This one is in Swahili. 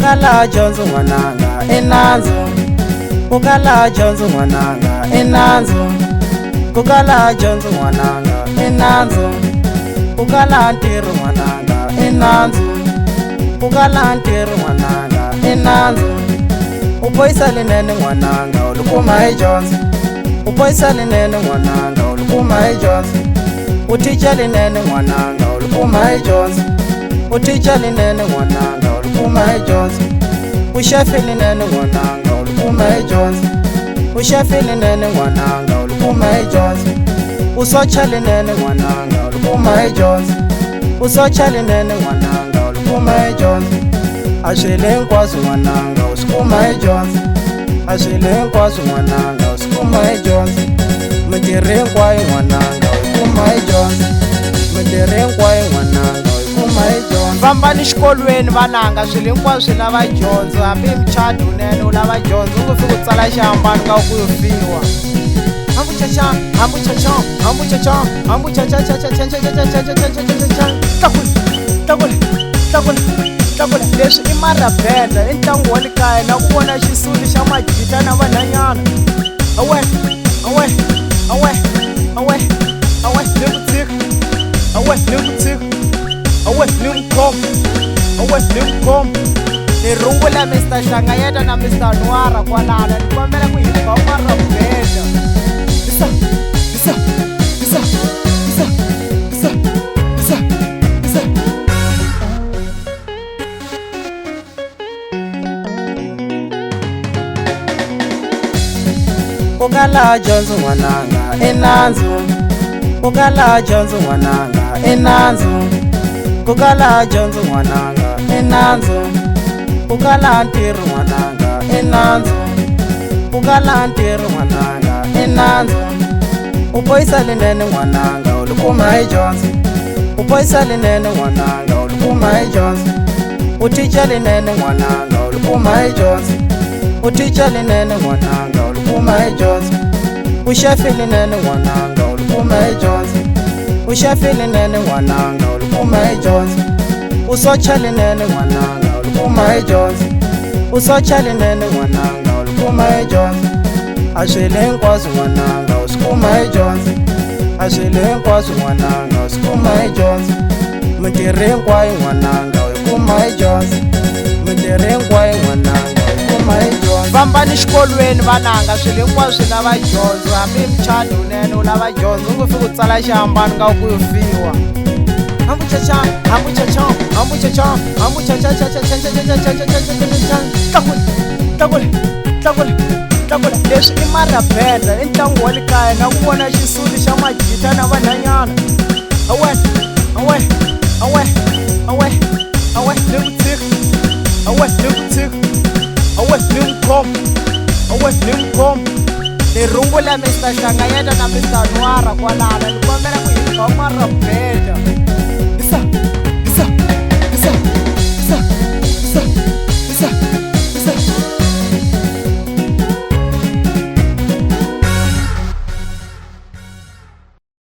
Ukala Johnson wananga enanzo, ukala Johnson wananga enanzo, ukala Johnson wananga enanzo, ukala ntiru wananga enanzo, ukala ntiru wananga enanzo. Upoisa linene wananga ulukuma Johnson, upoisa linene wananga ulukuma Johnson, uticha linene wananga ulukuma Johnson, uticha linene wananga ulukuma Johnson, ushefi linene wananga ulukuma Johnson, ushefi linene wananga ulukuma Johnson, usocha linene wananga ulukuma Johnson, usocha linene wananga ulukuma Johnson, ashile nkwazi wananga uskuma Johnson, ashile nkwazi wananga uskuma Johnson, mjere nkwayi wananga ulukuma Johnson, mjere nkwayi wananga ulukuma Johnson. Fambani xikolweni vananga swilo hinkwaswo lava dyondzo, hambi michado nene u lava dyondzo u fika u tsala xihambano ka ku yo fiwa. Tlakula leswi i marabeda i ntlangu wa le kaya na ku vona xisuli xa magita na vanhanyana. Awe ni vutsika, ni vutsika, ni mkhombo. Ni rungula Mr. Hlanganyeta na Mr. Nwara kwalala, ni kombela ku himba marabeda. Bisa. Ukala Johnson wananga enanzo, ukala Johnson wananga enanzo, ukala Johnson wananga enanzo, ukala ntiru wananga enanzo, ukala ntiru wananga enanzo. Upoisa linene wananga ulukuma Johnson, upoisa linene wananga ulukuma Johnson, uticha linene wananga ulukuma Johnson, uticha linene wananga ulukuma Johnson, ushefi linene wananga ulukuma Johnson, ushefi linene wananga ulukuma Johnson, usocha linene wananga ulukuma Johnson, usocha linene wananga ulukuma Johnson, ashile nkwazi wananga uskuma Johnson, ashile nkwazi wananga uskuma Johnson, mjere nkwayi wananga ulukuma Johnson, mjere nkwayi wananga ulukuma Johnson. Fambani xikolweni vananga swilo hinkwaswo lava dyondzo, hambi michado nene u lava dyondzo u fika u tsala xihambano ka ku yo fiwa. Tlakula leswi i marabeda i ntlangu wa le kaya na ku vona xisuli xa magita na vanhanyana. Ni vutsika, ni mkhombo. Ni rungula Mr. Hlanganyeta na Mr. Nwara kwalala, ni kombela ku himba marabeda.